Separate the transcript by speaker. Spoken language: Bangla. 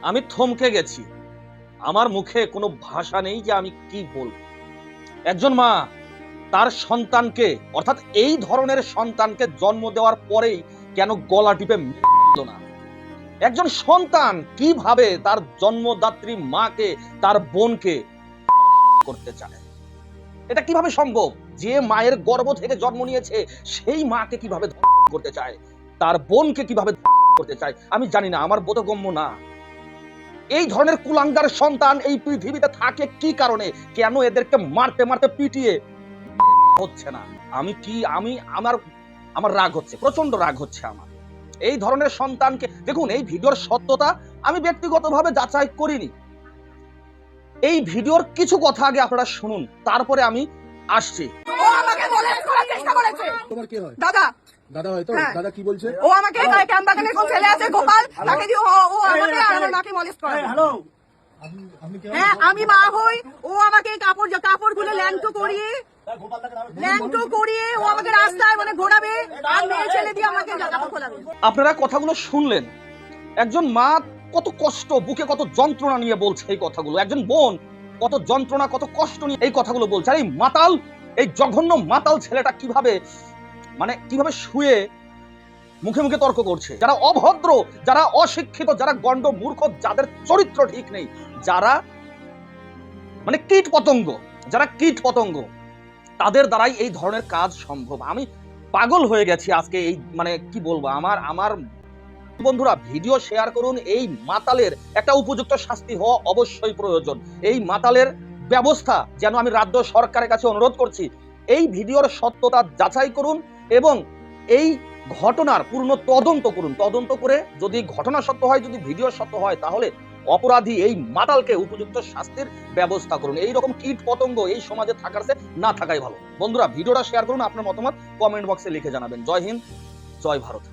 Speaker 1: আমি থমকে গেছি। আমার মুখে কোনো ভাষা নেই যে আমি কি বলবো। একজন মা তার সন্তানকে, অর্থাৎ এই ধরনের সন্তানকে জন্ম দেওয়ার পরেই কেন গলা টিপে মেরে না? একজন সন্তান কিভাবে তার জন্মদাত্রী মাকে, তার বোনকে করতে চায়? এটা কিভাবে সম্ভব? যে মায়ের গর্ভ থেকে জন্ম নিয়েছে সেই মাকে কিভাবে করতে চায়, তার বোনকে কিভাবে করতে চায়? আমি জানি না, আমার বোধগম্য না। এই ধরনের কুলাঙ্গার সন্তান এই পৃথিবীতে থাকে কি কারণে? কেন এদেরকে মারতে মারতে পিটিয়ে হচ্ছে না? আমার রাগ হচ্ছে, প্রচন্ড রাগ হচ্ছে আমার। এই ধরনের সন্তানকে দেখুন, এই ভিডিওর সত্যতা আমি ব্যক্তিগতভাবে যাচাই করিনি। এই ভিডিওর কিছু কথা আগে আপনারা শুনুন, তারপরে আমি আসছি।
Speaker 2: ও আমাকে মোলেস্ট করার চেষ্টা করেছে।
Speaker 3: তোমার কি হয়?
Speaker 2: দাদা
Speaker 3: দাদা হয়তো।
Speaker 2: হ্যাঁ।
Speaker 3: দাদা কি বলছে?
Speaker 2: ও আমাকে ক্যাম্পবাগানের কোন ছেলে আছে গোপাল, তাকে দিয়ে ও আমাকে আর আমার মাকে মোলেস্ট করে।
Speaker 3: হ্যালো।
Speaker 2: হ্যাঁ, আমি মা হই। ও আমাকে কাপড়গুলো ল্যাংটো করিয়ে ও আমাকে রাস্তায় মানে ঘোরাবে আর মেয়ে ছেলে দিয়ে আমাকে কাপড় খোলাবে।
Speaker 1: আপনারা কথাগুলো শুনলেন। একজন মা কত কষ্ট, বুকে কত যন্ত্রণা নিয়ে বলছে এই কথাগুলো। একজন বোন কত যন্ত্রণা, কত কষ্ট নিয়ে এই কথাগুলো বলছে। আর এই মাতাল, এই জঘন্য মাতাল ছেলেটা কিভাবে শুয়ে মুখে মুখে তর্ক করছে। যারা অভদ্র, যারা অশিক্ষিত, যারা গণ্ড মূর্খ, যাদের চরিত্র ঠিক নেই, যারা কীট পতঙ্গ, তাদের দ্বারাই এই ধরনের কাজ সম্ভব। আমি পাগল হয়ে গেছি আজকে। এই কি বলবো, আমার বন্ধুরা ভিডিও শেয়ার করুন। এই মাতালের একটা উপযুক্ত শাস্তি হওয়া অবশ্যই প্রয়োজন। এই মাতালের ব্যবস্থা যেন, আমি রাজ্য সরকারের কাছে অনুরোধ করছি, এই ভিডিওর সত্যতা যাচাই করুন এবং এই ঘটনার পূর্ণ তদন্ত করুন। তদন্ত করে যদি ঘটনা সত্য হয়, যদি ভিডিও সত্য হয়, তাহলে অপরাধী এই মাতালকে উপযুক্ত শাস্তির ব্যবস্থা করুন। এইরকম কীট পতঙ্গ এই সমাজে থাকার চেয়ে না থাকাই ভালো। বন্ধুরা ভিডিওটা শেয়ার করুন, আপনার মতামত কমেন্ট বক্সে লিখে জানাবেন। জয় হিন্দ, জয় ভারত।